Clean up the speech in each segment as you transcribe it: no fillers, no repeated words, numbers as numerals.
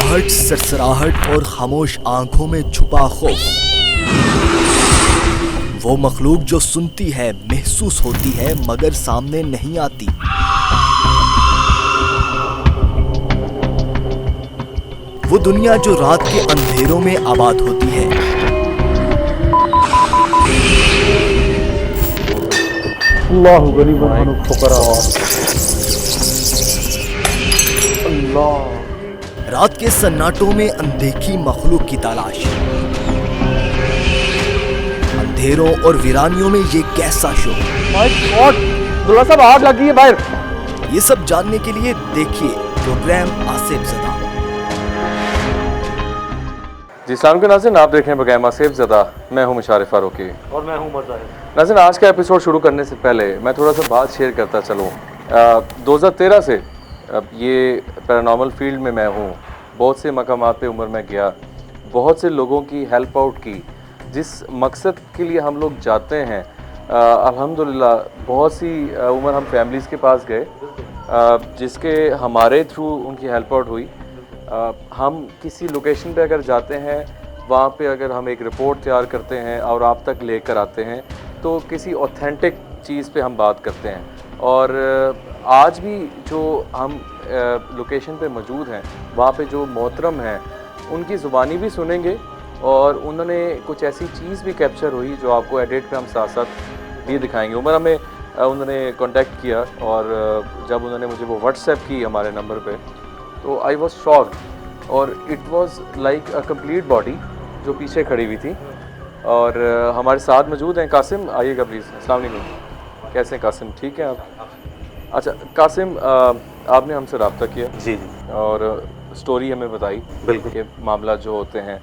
आहट, सरसराहट और खामोश आंखों में छुपा खौफ। वो मखलूक जो सुनती है, महसूस होती है, मगर सामने नहीं आती। वो दुनिया जो रात के अंधेरों में आबाद होती है। अल्लाह गरीबन फुकरा। अल्लाह। रात के सन्नाटों में अनदेखी मखलूक की तलाश, अंधेरों और वीरानियों में ये कैसा शो। माय गॉड, दुल्ला साहब आग लगी है बाहर। ये सब जानने के लिए देखिए प्रोग्राम आसिफ ज़दा। जी सलाम के नाज़रीन, आप देख रहे हैं प्रोग्राम आसिफ ज़दा। मैं हूं मुशारिफ फारूकी और मैं हूं उमर ज़ाहिर। नाज़रीन, आज का एपिसोड शुरू करने से पहले मैं थोड़ा सा बात शेयर करता चलूँ। 2013 से ये पैरानॉर्मल फील्ड में मैं हूँ। बहुत से मकामात पे उम्र में गया, बहुत से लोगों की हेल्प आउट की। जिस मकसद के लिए हम लोग जाते हैं, अल्हम्दुलिल्लाह बहुत सी उम्र हम फैमिलीज़ के पास गए, जिसके हमारे थ्रू उनकी हेल्प आउट हुई। हम किसी लोकेशन पे अगर जाते हैं, वहाँ पे अगर हम एक रिपोर्ट तैयार करते हैं और आप तक लेकर आते हैं, तो किसी ऑथेंटिक चीज़ पे हम बात करते हैं। और आज भी जो हम लोकेशन पे मौजूद हैं, वहाँ पे जो मोहतरम हैं, उनकी ज़ुबानी भी सुनेंगे और उन्होंने कुछ ऐसी चीज़ भी कैप्चर हुई जो आपको एडिट पे हम साथ साथ भी दिखाएंगे। उमर हमें उन्होंने कांटेक्ट किया और जब उन्होंने मुझे वो व्हाट्सएप की हमारे नंबर पे, तो आई वॉज शॉक्ड। और it was like a complete body जो पीछे खड़ी हुई थी। और हमारे साथ मौजूद हैं कासिम। आइएगा प्लीज़। अस्सलाम वालेकुम। कैसे हैं कासिम, ठीक हैं आप? अच्छा कासिम, आपने हमसे रब्ता किया जी और स्टोरी हमें बताई। बिल्कुल। ये मामला जो होते हैं,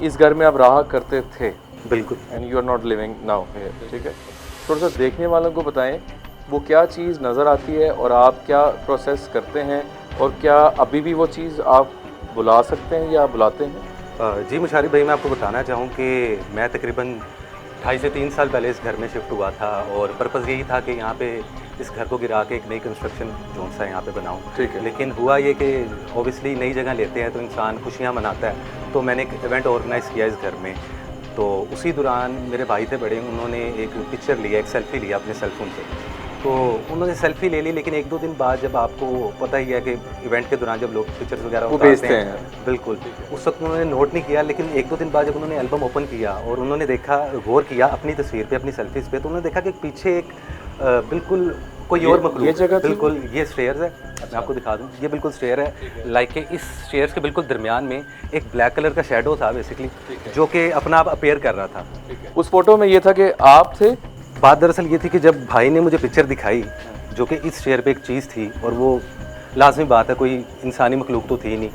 इस घर में आप रहा करते थे। बिल्कुल। And you are not living now, ठीक है? थोड़ा सा देखने वालों को बताएं वो क्या चीज़ नज़र आती है और आप क्या प्रोसेस करते हैं, और क्या अभी भी वो चीज़ आप बुला सकते हैं या बुलाते हैं? जी मुशारिफ भाई, मैं आपको बताना चाहूँ कि मैं तकरीबन 2.5 से 3 साल पहले इस घर में शिफ्ट हुआ था और पर्पज़ यही था कि यहाँ पे इस घर को गिरा के एक नई कंस्ट्रक्शन जोन सा यहाँ पे बनाऊँ। ठीक है। लेकिन हुआ ये कि ऑब्वियसली नई जगह लेते हैं तो इंसान खुशियाँ मनाता है, तो मैंने एक इवेंट ऑर्गेनाइज़ किया इस घर में। तो उसी दौरान मेरे भाई थे बड़े, उन्होंने एक पिक्चर लिया, एक सेल्फ़ी लिया अपने सेलफोन से। तो उन्होंने सेल्फ़ी ले ली, लेकिन 1-2 दिन बाद जब आपको पता ही है कि इवेंट के दौरान जब लोग पिक्चर्स वगैरह वो उतारते भेजते हैं। बिल्कुल, उस वक्त उन्होंने नोट नहीं किया। लेकिन 1-2 दिन बाद जब उन्होंने एल्बम ओपन किया और उन्होंने देखा, गौर किया अपनी तस्वीर पे, अपनी सेल्फीज़ पे, तो उन्होंने देखा कि पीछे एक बिल्कुल कोई और मखलूक। ये जगह थी? बिल्कुल, ये स्टेयर्स है। मैं आपको दिखा दूँ, ये बिल्कुल स्टेयर है। लाइक इस स्टेयर्स के बिल्कुल दरमियान में एक ब्लैक कलर का शेडो था बेसिकली, जो कि अपना आप अपीयर कर रहा था। उस फोटो में ये था कि आप थे। बात दरअसल ये थी कि जब भाई ने मुझे पिक्चर दिखाई, जो कि इस शेयर पे एक चीज़ थी, और वो लाजमी बात है कोई इंसानी मखलूक तो थी नहीं,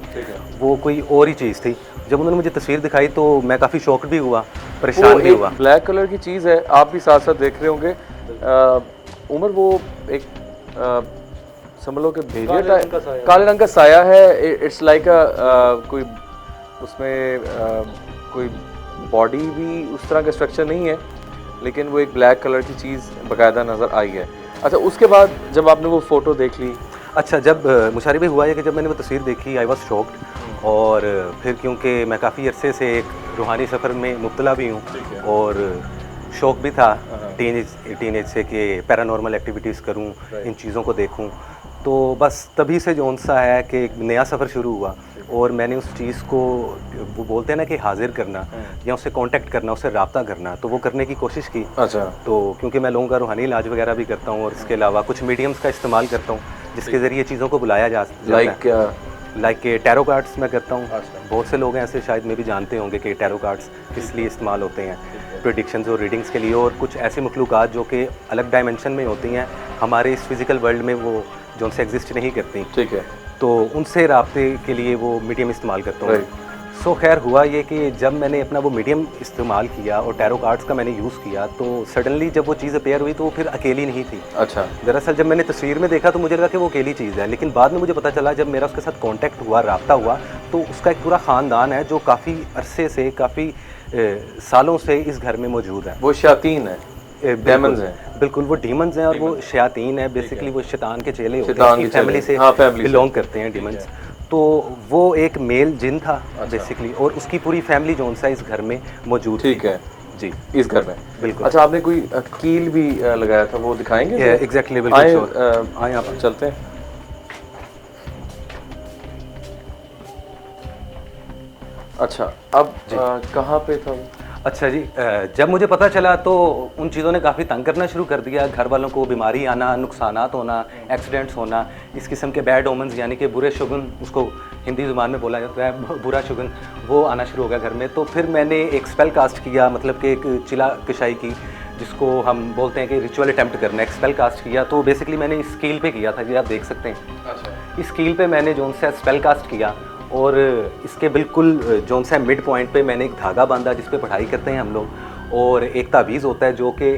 वो कोई और ही चीज़ थी। जब उन्होंने मुझे तस्वीर दिखाई तो मैं काफ़ी शॉक्ड भी हुआ, परेशान भी हुआ। ब्लैक कलर की चीज़ है, आप भी साथ साथ देख रहे होंगे। उमर, वो एक समझ लो कि काले रंग का साया है। इट्स लाइक कोई उसमें कोई बॉडी भी उस तरह का स्ट्रक्चर नहीं है, लेकिन वो एक ब्लैक कलर की चीज़ बाकायदा नज़र आई है। अच्छा, उसके बाद जब आपने वो फ़ोटो देख ली? अच्छा, जब मुशारिफ हुआ है कि जब मैंने वो तस्वीर देखी, आई वॉज शॉक्ड। और फिर क्योंकि मैं काफ़ी अरसे से एक रूहानी सफ़र में मुब्तला भी हूँ और शौक़ भी था टीनेज से कि पैरानॉर्मल एक्टिविटीज़ करूँ, इन चीज़ों को देखूँ। तो बस तभी से जौन सा है कि एक नया सफ़र शुरू हुआ और मैंने उस चीज़ को, वो बोलते हैं ना कि हाजिर करना या उससे कांटेक्ट करना, उससे रब्ता करना, तो वो करने की कोशिश की। अच्छा। तो क्योंकि मैं लोगों का रूहानी इलाज वगैरह भी करता हूँ और इसके अलावा कुछ मीडियम्स का इस्तेमाल करता हूँ जिसके ज़रिए चीज़ों को बुलाया जा लाइक टैरो कार्ड्स मैं करता हूँ। बहुत से लोग हैं ऐसे, शायद में भी जानते होंगे कि टैरो कार्ड्स किस लिए इस्तेमाल होते हैं, प्रेडिक्शंस और रीडिंग्स के लिए। और कुछ ऐसी मखलूक़ात जो कि अलग डायमेंशन में होती हैं, हमारे इस फिज़िकल वर्ल्ड में वो जो उनसे एग्जिस्ट नहीं करती। ठीक है। तो उनसे राब्ते के लिए वो मीडियम इस्तेमाल करता हूँ। सो खैर हुआ ये कि जब मैंने अपना वो मीडियम इस्तेमाल किया और टैरो कार्ड्स का मैंने यूज़ किया, तो सडनली जब वो चीज़ अपेयर हुई तो वो फिर अकेली नहीं थी। अच्छा। दरअसल जब मैंने तस्वीर में देखा तो मुझे लगा कि वो अकेली चीज़ है, लेकिन बाद में मुझे पता चला, जब मेरा उसके साथ कांटेक्ट हुआ, रब्ता हुआ, तो उसका एक पूरा ख़ानदान है जो काफ़ी अरसे से, काफ़ी सालों से इस घर में मौजूद है। वो शैतान है, डेमन्स हैं। बिल्कुल, वो डीमंस हैं और वो शयातीन है। बेसिकली वो शैतान के चेले होते हैं, शैतान की फैमिली से फैमिली बिलोंग करते हैं डीमंस। तो वो एक मेल जिन था बेसिकली, और उसकी पूरी फैमिली जो सा इस घर में मौजूद ठीक थी। है जी इस घर में। बिल्कुल। अच्छा, आपने कोई कील भी लगाया था, वो दिखाएंगे? एग्जैक्टली, बिल्कुल आए sure। आए आप। चलते हैं। अच्छा, अब कहाँ पे था वो? अच्छा जी, जब मुझे पता चला तो उन चीज़ों ने काफ़ी तंग करना शुरू कर दिया। घर वालों को बीमारी आना, नुकसानात होना, एक्सीडेंट्स होना, इस किस्म के बैड ओमन्स यानी कि बुरे शुगुन, उसको हिंदी ज़ुबान में बोला जाता है बुरा शुगुन, वो आना शुरू हो गया घर में। तो फिर मैंने एक स्पेल कास्ट किया, मतलब कि एक चिला कशाई की, जिसको हम बोलते हैं कि रिचुअल अटैम्प्ट करना, एक स्पेल कास्ट किया। तो बेसिकली मैंने इस कील पे किया था, जी आप देख सकते हैं। अच्छा। इस कील पे मैंने जो सा स्पेल कास्ट किया, और इसके बिल्कुल जो सा मिड पॉइंट पे मैंने एक धागा बांधा जिस पे पढ़ाई करते हैं हम लोग, और एक तावीज़ होता है जो कि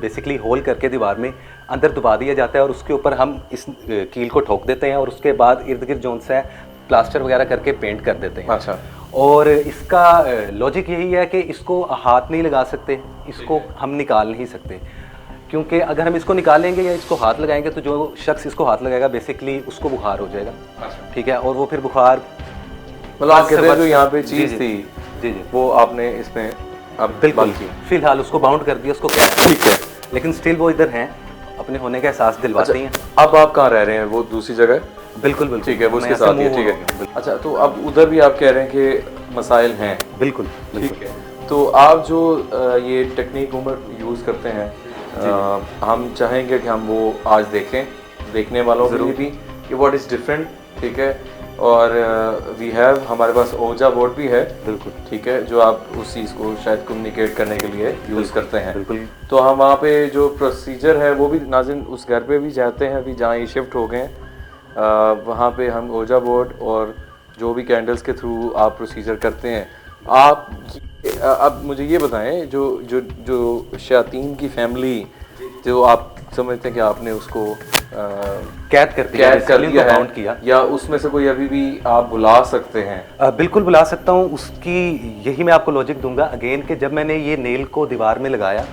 बेसिकली होल करके दीवार में अंदर दबा दिया जाता है, और उसके ऊपर हम इस कील को ठोक देते हैं, और उसके बाद इर्द गिर्द जो सा प्लास्टर वगैरह करके पेंट कर देते हैं। अच्छा। और इसका लॉजिक यही है कि इसको हाथ नहीं लगा सकते, इसको हम निकाल नहीं सकते, क्योंकि अगर हम इसको निकालेंगे या इसको हाथ लगाएंगे तो जो शख्स इसको हाथ लगाएगा बेसिकली उसको बुखार हो जाएगा। ठीक है, और वो फिर बुखार, मतलब आप कहते हैं जो यहाँ पे चीज़ थी जी जी वो आपने इसमें अब बिल्कुल की। फिलहाल उसको बाउंड कर दिया, उसको ठीक है। लेकिन स्टिल वो इधर हैं, अपने होने का एहसास दिलवाती हैं। अब आप कहाँ रह रहे हैं? वो दूसरी जगह? बिल्कुल बिल्कुल, ठीक है, वो मैं उसके यहाँ साथ से ही है। move ठीक हो है। गया। अच्छा, तो अब उधर भी आप कह रहे हैं कि मसाइल हैं? बिल्कुल ठीक है। तो आप जो ये टेक्निक उमर यूज़ करते हैं, हम चाहेंगे कि हम वो आज देखें, देखने वालों के लिए भी कि व्हाट इज़ डिफरेंट। ठीक है, और वी हैव, हमारे पास ओजा बोर्ड भी है। बिल्कुल। ठीक है, जो आप उस चीज़ को शायद कम्युनिकेट करने के लिए यूज़ करते हैं। बिल्कुल। तो हम वहाँ पे जो प्रोसीजर है वो भी नाज़रीन उस घर पे भी जाते हैं, अभी जहाँ ये शिफ्ट हो गए हैं, वहाँ पे हम ओजा बोर्ड और जो भी कैंडल्स के थ्रू आप प्रोसीजर करते हैं। आप अब मुझे ये बताएं, जो जो जो शयातीन की फैमिली जो आप समझते हैं कि आपने उसको कैद कर दिया है, बाउंड किया, या उसमें से कोई अभी भी आप बुला सकते हैं? बिल्कुल बुला सकता हूँ। उसकी यही मैं आपको लॉजिक दूंगा अगेन, कि जब मैंने ये नेल को दीवार में लगाया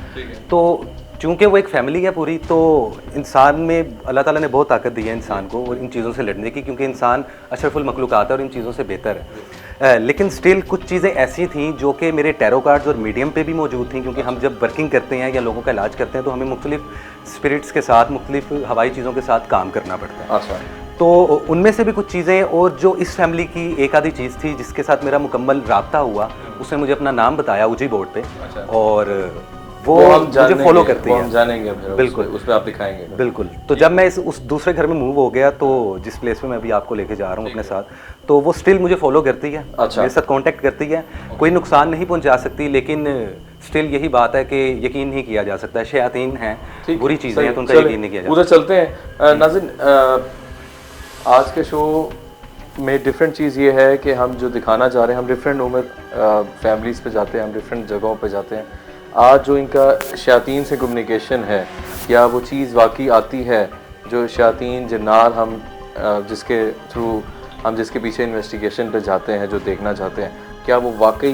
तो चूंकि वो एक फैमिली है पूरी, तो इंसान में अल्लाह ताला ने बहुत ताकत दी है इंसान को और इन चीज़ों से लड़ने की, क्योंकि इंसान अशरफुल मखलूक़ात है और इन चीज़ों से बेहतर है। लेकिन स्टिल कुछ चीज़ें ऐसी थीं जो कि मेरे टैरो कार्ड्स और मीडियम पे भी मौजूद थी, क्योंकि हम जब वर्किंग करते हैं या लोगों का इलाज करते हैं तो हमें मुख्तलिफ स्पिरिट्स के साथ, मुख्तलिफ हवाई चीज़ों के साथ काम करना पड़ता है। अच्छा। तो उनमें से भी कुछ चीज़ें, और जो इस फैमिली की एक आधी चीज़ थी जिसके साथ मेरा मुकम्मल राब्ता हुआ, उसने मुझे अपना नाम बताया उजी बोर्ड पे, और वो मुझे फॉलो करती है। हम जानेंगे बिल्कुल, उस पर आप दिखाएंगे। बिल्कुल। तो जब मैं उस दूसरे घर में मूव हो गया, तो जिस प्लेस पे मैं अभी आपको लेके जा रहा हूँ अपने साथ, तो वो स्टिल मुझे फॉलो करती है। अच्छा। मेरे साथ कांटेक्ट करती है, कोई नुकसान नहीं पहुंचा सकती, लेकिन स्टिल यही बात है कि यकीन नहीं किया जा सकता है। शयातीन हैं, बुरी चीज़ें हैं, तो उनका यकीन नहीं किया जा सकता। उधर चलते हैं। नाज़रीन, आज के शो में डिफरेंट चीज़ ये है कि हम जो दिखाना चाह रहे हैं, हम डिफरेंट उम्र फैमिलीज़ पे जाते हैं, हम डिफरेंट जगहों पे जाते हैं। आज जो इनका शयातीन से कम्युनिकेशन है, क्या वो चीज़ वाकई आती है जो शयातीन जन्नात हम जिसके थ्रू हम जिसके पीछे इन्वेस्टिगेशन पे जाते हैं, जो देखना चाहते हैं, क्या वो वाकई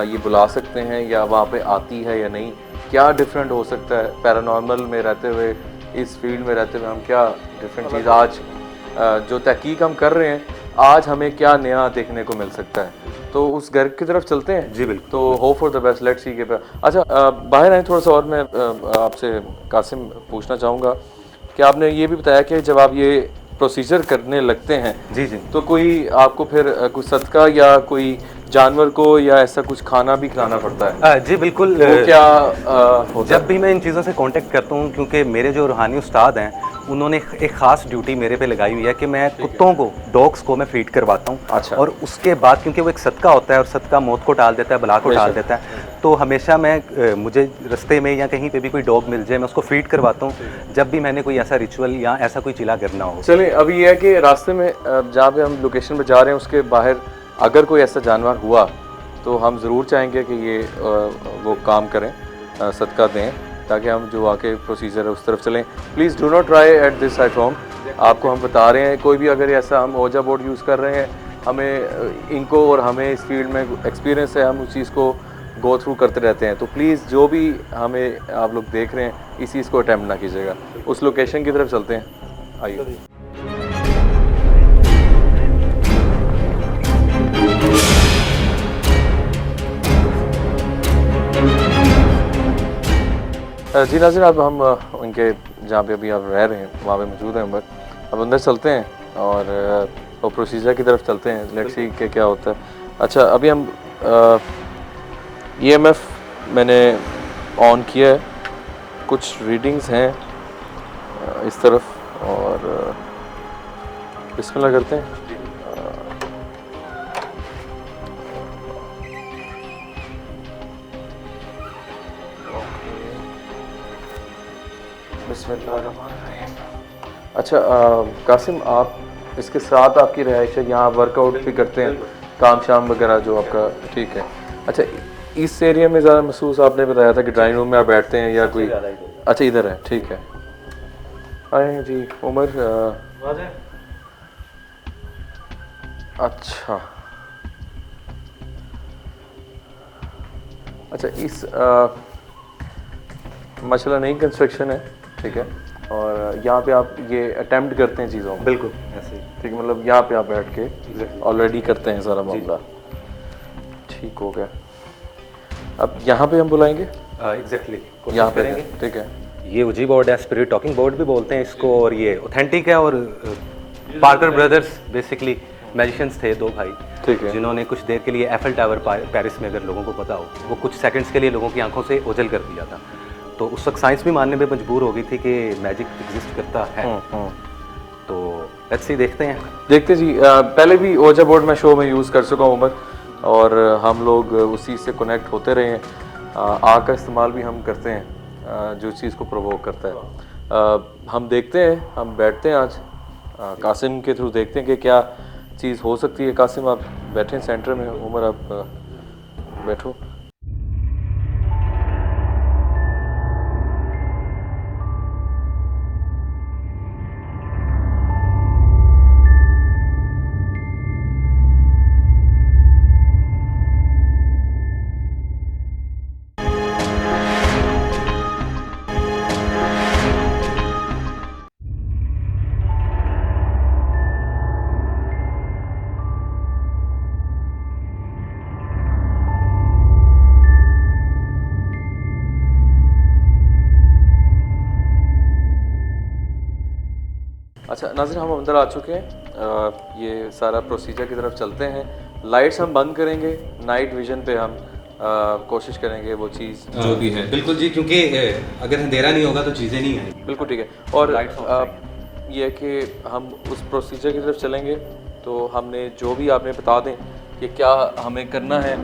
ये बुला सकते हैं या वहाँ पे आती है या नहीं? क्या डिफरेंट हो सकता है पैरानॉर्मल में रहते हुए, इस फील्ड में रहते हुए हम क्या डिफरेंट चीज़ आज जो तहकीक हम कर रहे हैं, आज हमें क्या नया देखने को मिल सकता है? तो उस घर की तरफ चलते हैं। जी बिल्कुल। तो hope for the best, let's see के। अच्छा, बाहर आए थोड़ा सा, और मैं आपसे कासिम पूछना चाहूँगा कि आपने ये भी बताया कि जब आप ये प्रोसीजर करने लगते हैं, जी जी, तो कोई आपको फिर कुछ सदका या कोई जानवर को या ऐसा कुछ खाना भी खिलाना पड़ता है? जी बिल्कुल। वो क्या जब भी मैं इन चीज़ों से कांटेक्ट करता हूँ, क्योंकि मेरे जो रूहानी उस्ताद हैं उन्होंने एक ख़ास ड्यूटी मेरे पे लगाई हुई है कि मैं कुत्तों को, डॉग्स को मैं फीड करवाता हूँ। अच्छा। और उसके बाद, क्योंकि वो एक सदका होता है और सदका मौत को टाल देता है, बला को टाल देता है, तो हमेशा मैं मुझे रास्ते में या कहीं पे भी कोई डॉग मिल जाए, मैं उसको फीड करवाता हूँ जब भी मैंने कोई ऐसा रिचुअल या ऐसा कोई चिला करना हो। चलिए, अभी ये है कि रास्ते में जहाँ पे हम लोकेशन पे जा रहे हैं उसके बाहर अगर कोई ऐसा जानवर हुआ तो हम ज़रूर चाहेंगे कि ये वो काम करें, सदका दें, ताकि हम जो आके प्रोसीजर है उस तरफ चलें। Please do not try at this site home. आपको हम बता रहे हैं, कोई भी अगर ऐसा हम ओजा बोर्ड यूज़ कर रहे हैं, हमें इनको और हमें इस फील्ड में एक्सपीरियंस है, हम उस चीज़ को गो थ्रू करते रहते हैं। तो प्लीज़ जो भी हमें आप लोग देख रहे हैं, इस चीज़ को अटैम्प्ट ना कीजिएगा। उस लोकेशन की तरफ चलते हैं, आइए। जी नाज़रीन, अब हम उनके जहाँ पे अभी आप रह रहे हैं वहाँ पे मौजूद हैं उमर। अब अंदर चलते हैं और वो प्रोसीजर की तरफ चलते हैं, लेट्स सी कि क्या होता है। अच्छा, अभी हम EMF मैंने ऑन किया है, कुछ रीडिंग्स हैं इस तरफ और बिस्मिल्लाह करते हैं। बिस्मिल्लाहिर्रहमानिर्रहीम। अच्छा कासिम, आप इसके साथ आपकी रिहाइश है, यहाँ वर्कआउट भी करते हैं, काम शाम वगैरह जो आपका, ठीक है। अच्छा, इस एरिया में ज़्यादा महसूस आपने बताया था कि ड्राइंग रूम में आप बैठते हैं या कोई, अच्छा इधर है, ठीक है। आए जी उमर। अच्छा अच्छा, इस माशाल्लाह नई कंस्ट्रक्शन है, ठीक है, और यहाँ पे आप ये अटेम्प्ट करते हैं चीज़ों को? बिल्कुल ऐसे ही। ठीक है, मतलब यहाँ पे आप बैठ के ऑलरेडी करते हैं सारा मामला, ठीक हो गया। अब यहाँ पे हम बुलाएंगे एग्जैक्टली यहाँ पे, ठीक है। ये उजी बोर्ड है, स्पिरिट टॉकिंग बोर्ड भी बोलते हैं इसको, और ये ऑथेंटिक है। और पार्कर ब्रदर्स बेसिकली मैजिशियंस थे, 2 भाई, ठीक है, जिन्होंने कुछ देर के लिए एफिल टावर पेरिस में, अगर लोगों को पता हो, वो कुछ सेकंड्स के लिए लोगों की आंखों से ओझल कर दिया था। तो उस वक्त साइंस भी मानने में मजबूर हो गई थी कि मैजिक एग्जिस्ट करता है। तो लेट्स सी, देखते हैं जी। पहले भी ओजा बोर्ड मैं शो में यूज़ कर चुका हूँ उमर, और हम लोग उसी से कनेक्ट होते रहे हैं। आग का इस्तेमाल भी हम करते हैं जो चीज़ को प्रोवोक करता है। हम देखते हैं, हम बैठते हैं आज कासिम के थ्रू, देखते हैं कि क्या चीज़ हो सकती है। कासिम आप बैठे हैं सेंटर में, उमर आप बैठो। अच्छा नाज़रीन, हम अंदर आ चुके हैं, ये सारा प्रोसीजर की तरफ चलते हैं। लाइट्स हम बंद करेंगे, नाइट विजन पे हम कोशिश करेंगे वो चीज़ जो भी है। बिल्कुल जी, क्योंकि अगर अंधेरा नहीं होगा तो चीज़ें नहीं आएंगी। बिल्कुल ठीक है। और ये है कि हम उस प्रोसीजर की तरफ चलेंगे, तो हमने जो भी आपने बता दें कि क्या हमें करना है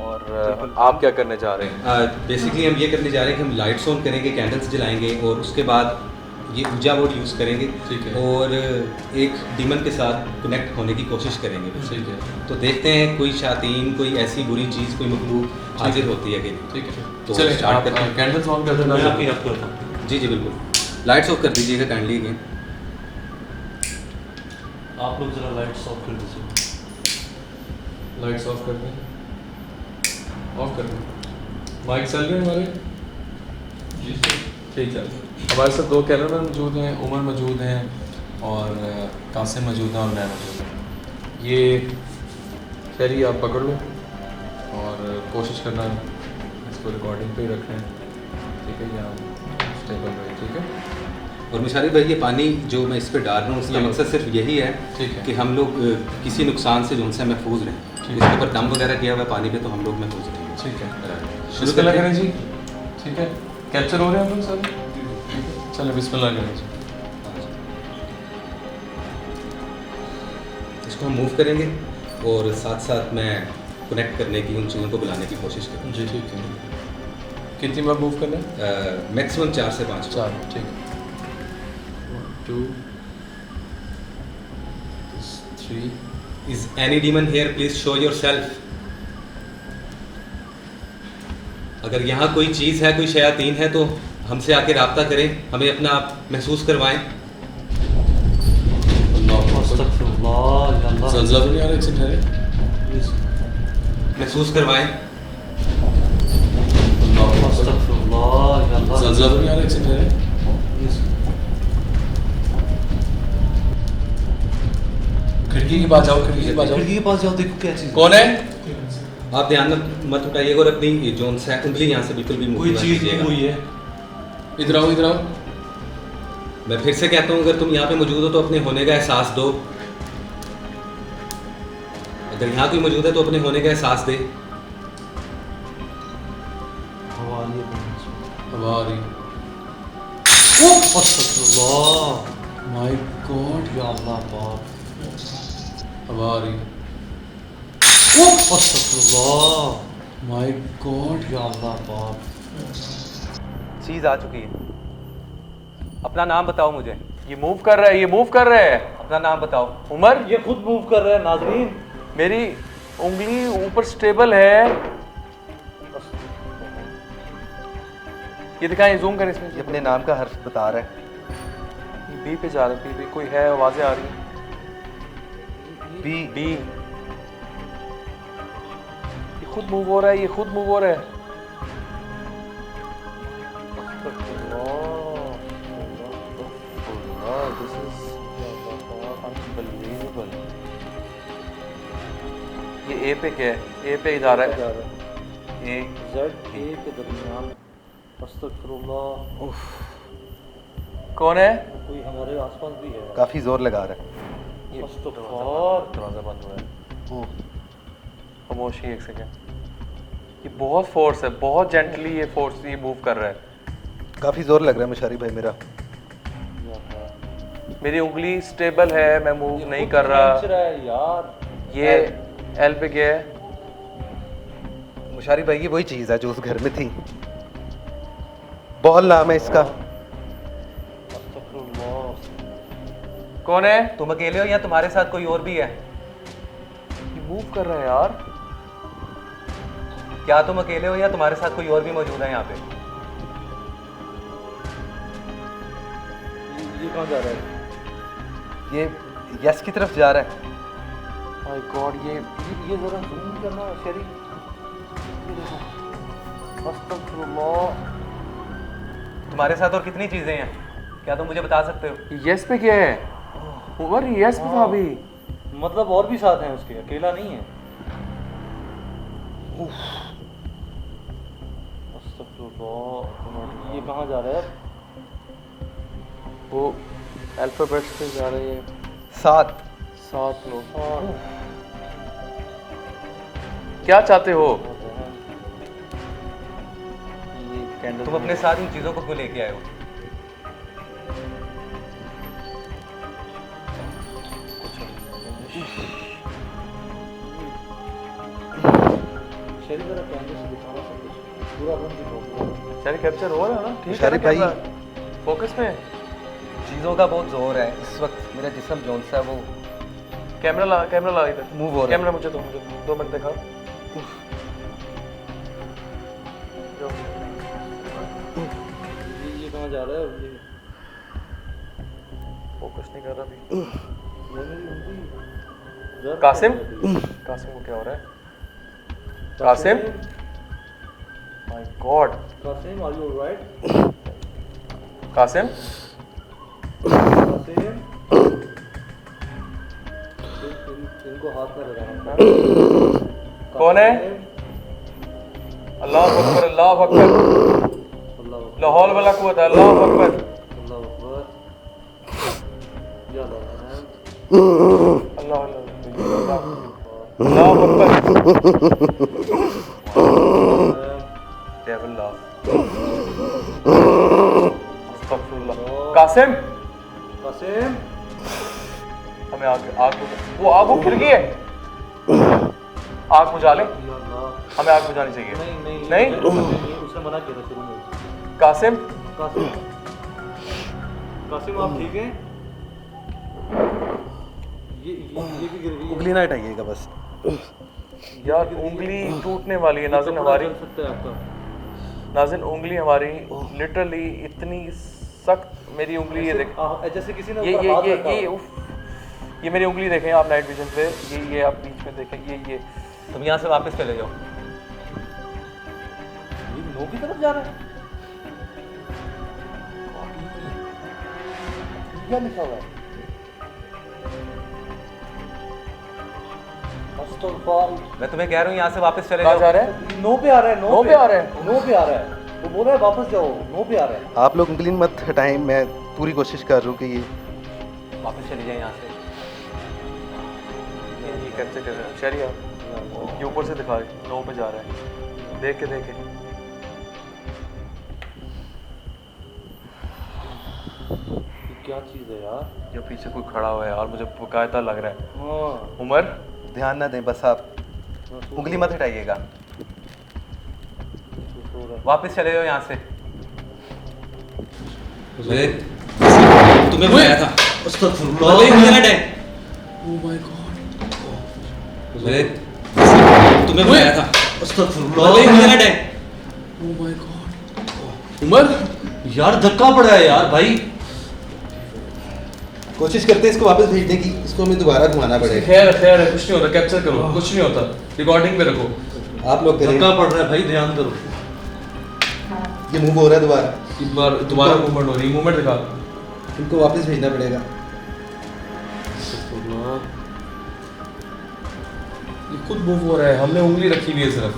और आप क्या करने जा रहे हैं। बेसिकली हम ये करने जा रहे हैं कि हम लाइट्स ऑन करेंगे, कैंडल्स जलाएंगे और उसके बाद ये ऊर्जा बोर्ड यूज़ करेंगे, ठीक है, और एक डीमन के साथ कनेक्ट होने की कोशिश करेंगे। ठीक है, तो देखते हैं कोई शातीन, कोई ऐसी बुरी चीज़, कोई मखलूक हाजिर होती है कि नहीं। ठीक है। तो चलिए स्टार्ट करते हैं। कैंडल्स ऑन कर देना। मैं आपकी हेल्प करता हूँ। जी जी बिल्कुल, लाइट्स ऑफ कर दीजिएगा काइंडली अगेन। आप लोग ज़रा लाइट्स ऑफ कर दीजिए। लाइट्स ऑफ कर दें, ऑफ कर दें। माइक चल रहे हैं हमारे? जी सर। ठीक है। हमारे साथ 2 कैमरामैन मौजूद हैं, उमर मौजूद हैं और कासिम मौजूद हैं और मैं मौजूद हूँ। ये खैरी आप पकड़ लो और कोशिश करना इसको रिकॉर्डिंग पे ही रखना है, ठीक है, या स्टेबल रहे, ठीक है। और मिशारी भाई, ये पानी जो मैं इस पर डाल रहा हूँ, इसका मकसद सिर्फ यही है, ठीक है, कि हम लोग किसी नुकसान से जो उनसे महफूज रहें। इसके ऊपर दम वगैरह किया हुआ है पानी पे, तो हम लोग महफूज रहेंगे। ठीक है। शुरू बिस्मिल्लाह करें करें जी, ठीक है। कैप्चर हो रहे हैं हम लोग सर? चलो बिस्मिल्लाह करें जी। इसको हम मूव करेंगे और साथ साथ मैं कनेक्ट करने की, उन चीज़ों को बुलाने की कोशिश करूँगा। जी ठीक है। कितनी बार मूव करना है? मैक्सिमम 4 से 5 4, ठीक है। 1 2 3। Is any demon here, please show your self. अगर यहाँ कोई चीज़ है, कोई शयातीन है, तो हमसे आके रब्ता करें, हमें अपना आप महसूस करवाएं। ज़ल्ज़ला तो नहीं आ रहा, एक्सीडेंट है? महसूस करवाएं। ज़ल्ज़ला तो नहीं आ रहा, एक्सीडेंट है? खिड़की के पास जाओ, खिड़की के पास जाओ। खिड़की के पास जाओ, देखो क्या चीज़। कौन है? आप ध्यान मत उठाइएगा और अपनी जोन से उंगली यहाँ से बिल्कुल भी कोई चीज़ नहीं हुई है। इधर आओ इधर आओ। मैं फिर से कहता हूँ, अगर तुम यहाँ पे मौजूद हो तो अपने होने का एहसास दो। अगर यहाँ कोई मौजूद है तो अपने होने का एहसास दे। हवा आ रही है। हवा आ रही है। अस्तगफुरुल्लाह, माय गॉड, या अल्लाह पाक। हवा आ रही है। अस्तगफुरुल्लाह, माय गॉड, या अल्लाह पाक। चीज़ आ चुकी है। अपना नाम बताओ मुझे। ये मूव कर रहा है, ये मूव कर रहा है। अपना नाम बताओ। उमर, ये खुद मूव कर रहा है नाजरीन। मेरी उंगली ऊपर स्टेबल है। ये दिखाएं, जूम करें इसमें। ये अपने नाम का हर्फ बता रहा है। बी पे जा रहा है, बी पे कोई है, आवाजें आ रही हैं। बी डी, ये खुद मूव हो रहा है, ये खुद मूव हो रहा है। This is unbelievable. ये ए पे क्या है? ए पे जा रहा है। ए जेड ए के दरमियान। अस्तगफुरुल्लाह। कौन है? कोई हमारे आसपास भी है। काफ़ी जोर लगा रहा है। ये अस्तगफुरुल्लाह। दरवाजा बंद हुआ है। खामोशी एक सेकेंड। ये बहुत फोर्स है, बहुत जेंटली ये फोर्स ये मूव कर रहा है। काफ़ी जोर लग रहा है मुशारी भाई मेरा। मेरी उंगली स्टेबल है, मैं मूव नहीं कर रहा। है यार। ये एल पे क्या है? मुशारी भाई ये वही चीज़ है जो उस घर में थी। बॉल नाम है इसका। अस्तगफुरुल्लाह। कौन है? तुम अकेले हो या तुम्हारे साथ कोई और भी है? ये मूव कर रहा है यार। क्या तुम अकेले हो या तुम्हारे साथ कोई और भी मौजूद है यहाँ पे? ये कहाँ जा रहा है? ये यस की तरफ जा रहा है। माय गॉड, ये जरा जूम करना शरी। अस्तगफुरुल्लाह। तुम्हारे साथ और कितनी चीज़ें हैं? क्या तुम मुझे बता सकते हो? यस पे क्या है? उमर, यस पे था अभी। मतलब और भी साथ हैं उसके, अकेला नहीं है। अस्तगफुरुल्लाह। ये कहाँ जा रहा है? वो अल्फाबेट्स पे जा रहे हैं। 7 लोग। क्या चाहते हो? ये कैंडल। तुम अपने साथ इन चीज़ों को क्यों लेके आए हो? शरी जरा कैमरे से दिखाना सब कुछ। पूरा बंद दिखाओ। चलिए कैप्चर हो रहा है ना? ठीक है मुशारी भाई फोकस में। चीज़ों का बहुत जोर है इस वक्त। मेरा जिस्म जोन सा है वो कैमरा ला इधर। मूव हो रहा है। कैमरा मुझे 2 मिनट दिखाओ। ये कहाँ जा रहा है? ये फोकस नहीं कर रहा अभी। मेरी उंगली दर्द कासिम? कर रही है। कासिम को क्या हो रहा है? Qasim? My god. Qasim, are you alright? Qasim? Qasim, इनको हाथ में लगाना। कौन है? अल्लाह अकबर, अल्लाह अकबर। अल्लाह अकबर, ला हौल वला कुव्वत, अल्लाह अकबर। अल्लाह अकबर। या अल्लाह। अल्लाह अल्लाह अकबर। Devil love. अस्तगफुरुल्लाह। कासिम, कासिम, हमें आग वो आग खिल गई है। आग बुझा ले, या अल्लाह। हमें आग बुझानी चाहिए। नहीं, उसने मना किया था शुरू में। कासिम, कासिम, कासिम आप ठीक हैं? ये भी गिर गई है। उंगली ना हटाइएगा बस। यार उंगली टूटने वाली है नाज़िन हमारी। चल सकता है आपका। नाज़िन उंगली हमारी लिटरली इतनी सख्त। मेरी उंगली ये देख, जैसे किसी ने ये ऊपर ये हाथ ये रखा ये हो। उफ, ये मेरी उंगली देखें आप नाइट विजन पे। ये आप बीच में देखें। ये तुम यहाँ से वापस चले जाओ। ये नो की तरफ जा रहा है। क्या लिखा हुआ है? अस्तगफुरुल्लाह। मैं तुम्हें कह रहा हूँ यहाँ से वापस चले कहाँ जा जाओ। रहे हैं? नो पे आ रहा है। नो पे आ रहे हैं? नो पे आ रहा है। वो बोल रहा है वापस जाओ, नो पे आ रहा है। आप लोग उंगली मत हटाएं, मैं पूरी कोशिश कर रहा हूँ कि ये वापस चले जाए यहाँ से। ये कैसे कर रहे हैं शहरी? ये ऊपर से दिखा रहे, नो पे जा रहा है, देख के क्या चीज़ है यार? जो पीछे कोई खड़ा हुआ है यार, मुझे बकायदा लग रहा है। हाँ, उमर, ध्यान ना दें, बस आप उंगली मत हटाइएगा। वापस चले जाओ यहाँ से। मैंने तुम्हें बुलाया था। अस्तगफुरुल्लाह। मुझे ना डर। Oh my God. मैंने तुम्हें बुलाया था। अस्तगफुरुल्लाह। मुझे ना डर। Oh my God. उमर यार धक्का पड़ा है यार भाई। कोशिश करते हैं इसको वापस भेजने की, इसको हमें दोबारा घुमाना पड़ेगा। खैर खैर है, कुछ नहीं होता, कैप्चर करो, कुछ नहीं होता, रिकॉर्डिंग पे रखो। आप लोग करें, धक्का पड़ रहा है भाई, ध्यान करो। ये मूव हो रहा है दोबारा, एक बार दोबारा मूवमेंट हो रही है, मूवमेंट दिखा। इनको वापस भेजना पड़ेगा। ये खुद मूव हो रहा है, हमने उंगली रखी हुई है सिर्फ।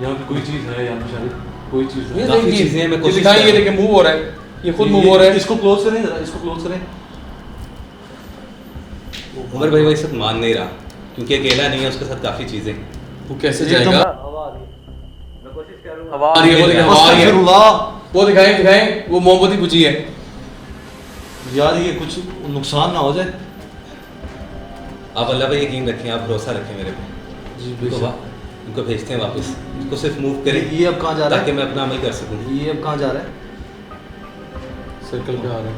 यहाँ पे कोई चीज़ है यार मुशारी, कोई चीज़ है। ये काफी देखिए, चीजें हैं, मैं ये कोशिश दिखाएं, कर ये रहा हूं। देखिए मूव हो रहा है, ये खुद मूव हो रहा है। इसको क्लोज करें जरा, इसको क्लोज करें। उमर भाई वो इस वक्त मान नहीं रहा क्योंकि अकेला नहीं है, उसके साथ काफ़ी चीज़ें। वो कैसे जाएगा? हवा आ रही है। मैं कोशिश कर रहा हूँ। हवा आ रही है, वो दिखाएं, हवा आ रही है। अस्तगफुरुल्लाह। वो दिखाएं दिखाएं, वो मोमबत्ती बुझी है। यार ये कुछ नुकसान ना हो जाए। आप अल्लाह पे यकीन रखें, आप भरोसा रखें मेरे पे। जी इनको भेजते हैं वापस, इनको सिर्फ मूव करें ये अब कहाँ जा रहा ताकि है? मैं अपना अमल कर सकूं। ये अब कहाँ जा रहा है? सर्कल पे आ रहा है।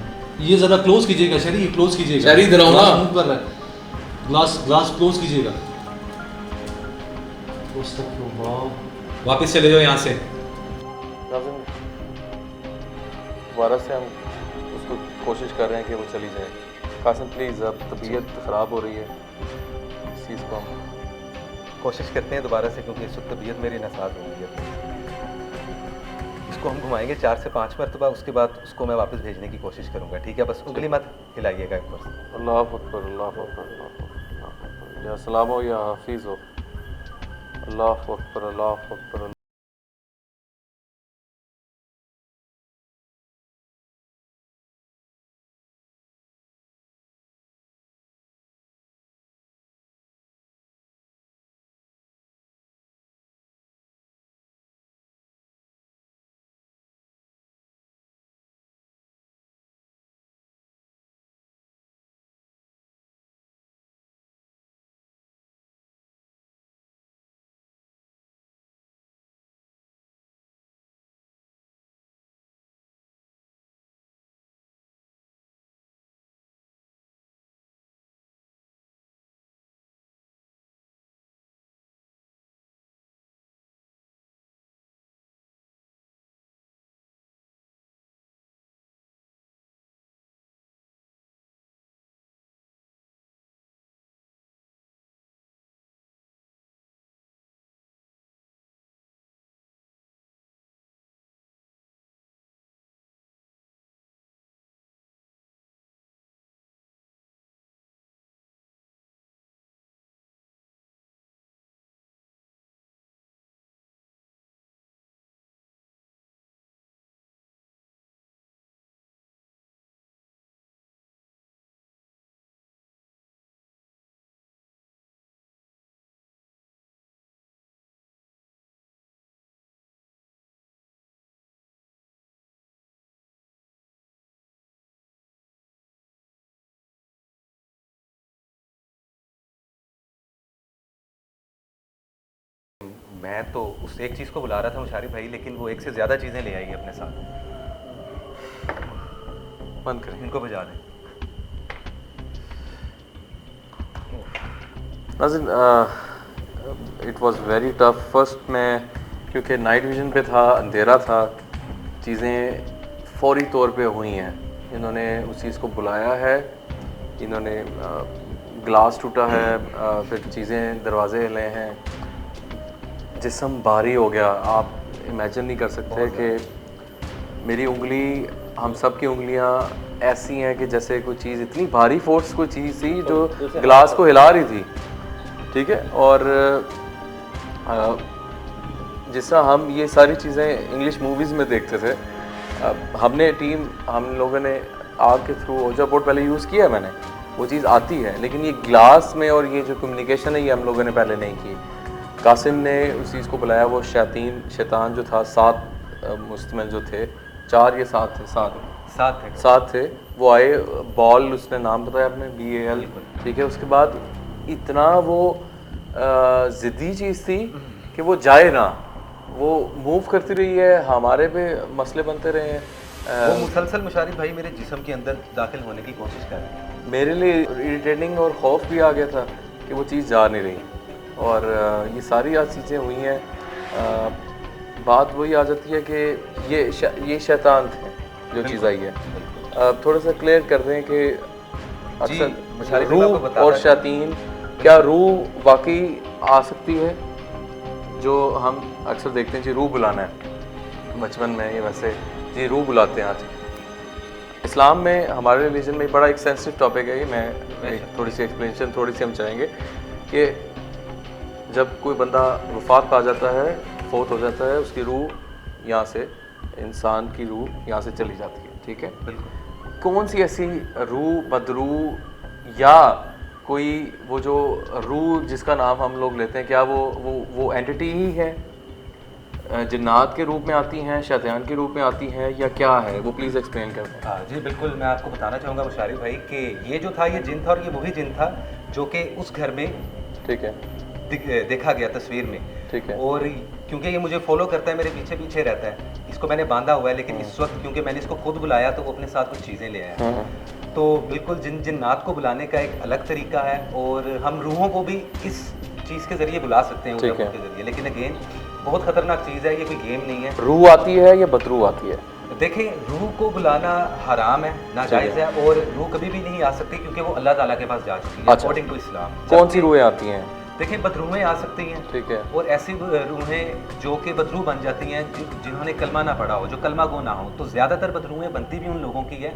ये ज़रा क्लोज कीजिएगा शरी, ये क्लोज कीजिएगा। शरी, इधर आओ ना। ग्लास मूव कर रहा है। ग्लास क्लोज कीजिएगा। अस्तगफुरुल्लाह। वापस चले जाओ यहाँ से। नाज़िम, दोबारा से हम उसको कोशिश कर रहे हैं कि वो चली जाए। कासिम प्लीज़, अब तबीयत ख़राब हो रही है, इस चीज़ को हम कोशिश करते हैं दोबारा से, क्योंकि इस वक्त तबीयत मेरी नासाज हो गई है। इसको हम घुमाएंगे 4 से 5 मरतबा, उसके बाद उसको मैं वापस भेजने की कोशिश करूंगा, ठीक है? बस उंगली मत हिलाइएगा एक बार। अल्लाह अकबर, अल्लाह अकबर, अल्लाह अकबर, या सलाम हो या हाफिज़ हो। अल्लाह अकबर, अल्लाह अकबर। मैं तो उस एक चीज़ को बुला रहा था मुशारी भाई, लेकिन वो एक से ज़्यादा चीज़ें ले आएगी अपने साथ। बंद करें। इनको बजा दें। Nazim, it was very tough. First मैं, क्योंकि नाइट विजन पे था, अंधेरा था, चीज़ें फौरी तौर पे हुई हैं। इन्होंने उस चीज़ को बुलाया है, इन्होंने ग्लास टूटा है, फिर चीज़ें, दरवाजे हिले हैं, जिस्म भारी हो गया। आप इमेजिन नहीं कर सकते कि मेरी उंगली, हम सब की उंगलियां ऐसी हैं कि जैसे कोई चीज़, इतनी भारी फोर्स कोई चीज़ थी जो ग्लास को हिला रही थी, ठीक है? और जिस तरह हम ये सारी चीज़ें इंग्लिश मूवीज़ में देखते थे, हमने हम लोगों ने आग के थ्रू ओजा बोर्ड पहले यूज़ किया है, मैंने वो चीज़ आती है, लेकिन ये ग्लास में और ये जो कम्युनिकेशन है ये हम लोगों ने पहले नहीं की। कासिम ने उस चीज़ को बुलाया, वो शैतान जो था 7 मुस्तमिल जो थे, 4 या 7 थे, 7 थे, वो आए, बॉल उसने नाम बताया आपने, BAL, ठीक है। उसके बाद इतना वो ज़िद्दी चीज़ थी कि वो जाए ना, वो मूव करती रही है, हमारे पे मसले बनते रहे हैं। वो मुसलसल मुशारिफ भाई मेरे जिस्म के अंदर दाखिल होने की कोशिश कर रहे हैं। मेरे लिए इरिटेटिंग और खौफ भी आ गया था कि वो चीज़ जा नहीं रही, और ये सारी आज चीज़ें हुई हैं। बात वही आ जाती है कि ये शैतान थे जो चीज़ आई है। थोड़ा सा क्लियर कर दें कि अक्सर रूह और शैतान, क्या रूह वाकई आ सकती है? जो हम अक्सर देखते हैं जी रूह बुलाना है बचपन में, ये वैसे जी रूह बुलाते हैं। आज इस्लाम में, हमारे रिलीजन में बड़ा एक सेंसिटिव टॉपिक है ये, मैं एक थोड़ी सी एक्सप्लेनेशन थोड़ी सी हम चाहेंगे कि जब कोई बंदा वफात पा जाता है, फौत हो जाता है, उसकी रूह यहाँ से, इंसान की रूह यहाँ से चली जाती है, ठीक है। बिल्कुल। कौन सी ऐसी रूह, बदरूह, या कोई वो जो रूह जिसका नाम हम लोग लेते हैं, क्या वो एंटिटी ही है, जिन्नात के रूप में आती हैं, शैतान के रूप में आती हैं, या क्या है? वो प्लीज़ एक्सप्लेन कर दें। हाँ जी बिल्कुल, मैं आपको बताना चाहूँगा मुशारिफ भाई कि ये जो था ये जिन था, और ये वही जिन था जो कि उस घर में, ठीक है, देखा गया तस्वीर में, ठीक है। और क्योंकि ये मुझे फॉलो करता है, मेरे पीछे पीछे रहता है, इसको मैंने बांधा हुआ है, लेकिन इस वक्त क्योंकि मैंने इसको खुद बुलाया तो वो अपने साथ कुछ चीज़ें ले आया। तो बिल्कुल जिन्नात को बुलाने का एक अलग तरीका है, और हम रूहों को भी इस चीज़ के ज़रिए बुला सकते हैं, के ज़रिए। लेकिन अगेन बहुत ख़तरनाक चीज़ है, ये कोई गेम नहीं है। रूह आती है या बदरूह आती है? देखें, रूह को बुलाना हराम है, नाजायज़ है, और रूह कभी भी नहीं आ सकती क्योंकि वो अल्लाह ताला के पास जा चुकी है, अकॉर्डिंग टू इस्लाम। कौन सी रूहें आती हैं? देखिए, बदरूहें आ सकती हैं, ठीक है, और ऐसी रूहें जो कि बदरू बन जाती हैं जिन्होंने कलमा ना पढ़ा हो, जो कलमा गो ना हो। तो ज़्यादातर बदरूहें बनती भी उन लोगों की है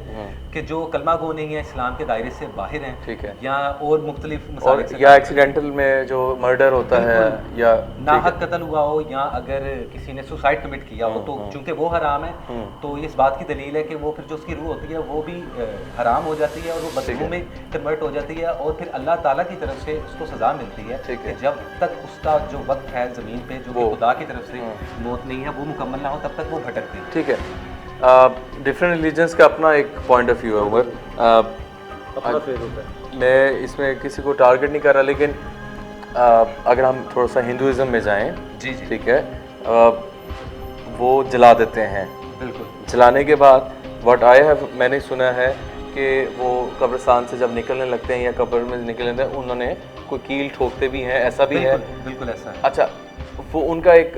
कि जो कलमा गो नहीं है, इस्लाम के दायरे से बाहर हैं, ठीक है, या और मुख्तलिफ, और या एक्सीडेंटल में जो मर्डर होता है, या नाहक कत्ल हुआ हो, या अगर किसी ने सुसाइड कमिट किया हो, तो चूंकि वो हराम है, तो इस बात की दलील है कि वो फिर जो उसकी रूह होती है वो भी हराम हो जाती है, और वो बदरू में कन्वर्ट हो जाती है, और फिर अल्लाह ताला की तरफ से उसको सज़ा मिलती है कि जब तक उसका जो वक्त है ज़मीन पे, जो खुदा की तरफ से मौत नहीं है, वो मुकम्मल ना हो, तब तक वो भटकती है, ठीक है। डिफरेंट रिलीजन्स का अपना एक पॉइंट ऑफ व्यू है उमर, मैं इसमें किसी को टारगेट नहीं कर रहा, लेकिन अगर हम थोड़ा सा हिंदुज़म में जाएं, जी, ठीक है, वो जला देते हैं, बिल्कुल। जलाने के बाद मैंने सुना है कि वो कब्रिस्तान से जब निकलने लगते हैं या कब्र में निकलने लगते हैं, उन्होंने कोई कील ठोकते भी हैं, ऐसा भी है? बिल्कुल ऐसा है। अच्छा, वो उनका एक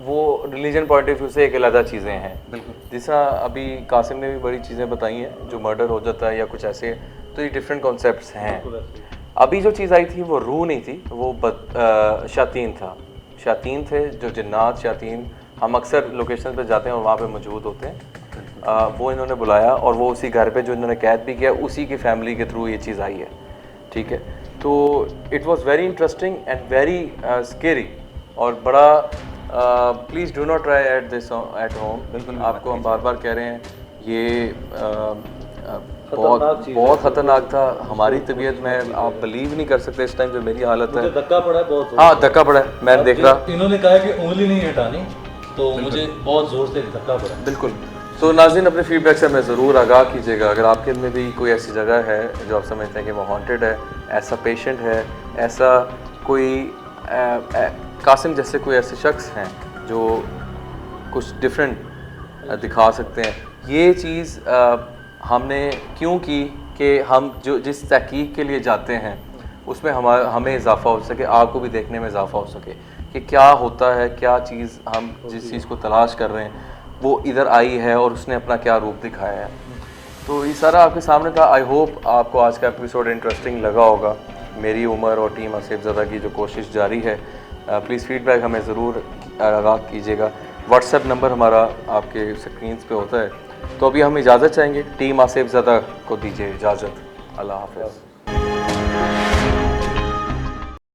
वो रिलीजन पॉइंट ऑफ व्यू से एक अलग चीज़ें हैं, बिल्कुल। जैसा अभी कासिम ने भी बड़ी चीज़ें बताई हैं, जो मर्डर हो जाता है या कुछ ऐसे, तो ये डिफरेंट कॉन्सेप्ट्स हैं। अभी जो चीज़ आई थी वो रूह नहीं थी, वो शैतान था, शैतान थे, जो जिन्नात शैतान, हम अक्सर लोकेशन पे जाते हैं और वहाँ पे मौजूद होते हैं, वो इन्होंने बुलाया, और वो उसी घर पे जो इन्होंने कैद भी किया, उसी की फैमिली के थ्रू ये चीज़ आई है, ठीक है। तो it was very interesting and very scary, और बड़ा please do not try at this at home. बिल्कुल, आपको हम बार बार कह रहे हैं, ये बहुत ख़तरनाक था। हमारी तबीयत में आप बिलीव नहीं कर सकते इस टाइम जो मेरी हालत है। धक्का पड़ा है बहुत। हाँ, धक्का पड़ा है, मैं देख रहा। इन्होंने कहा कि उंगली नहीं हटानी, तो मुझे बहुत ज़ोर से धक्का पड़ा। बिल्कुल। तो नाज़रीन, अपने फीडबैक से हमें ज़रूर आगाह कीजिएगा, अगर आपके में भी कोई ऐसी जगह है जो आप समझते हैं कि वो हॉन्टेड है, ऐसा पेशेंट है, ऐसा कोई कासिम जैसे कोई ऐसे शख्स हैं जो कुछ डिफरेंट दिखा सकते हैं। ये चीज़ हमने क्यों की कि हम जो जिस तहकीक के लिए जाते हैं उसमें हमें इजाफ़ा हो सके, आपको भी देखने में इजाफ़ा हो सके कि क्या होता है, क्या चीज़ हम जिस चीज़ को तलाश कर रहे हैं वो इधर आई है और उसने अपना क्या रूप दिखाया है। तो ये सारा आपके सामने था। आई होप आपको आज का एपिसोड इंटरेस्टिंग लगा होगा। मेरी उमर और टीम आसिफज़ादा की जो कोशिश जारी है, प्लीज़ फीडबैक हमें ज़रूर आगाह कीजिएगा। व्हाट्सएप नंबर हमारा आपके स्क्रीन पे होता है। तो अभी हम इजाज़त चाहेंगे, टीम आसिफज़ादा को दीजिए इजाज़त। अल्लाह हाफ़िज़।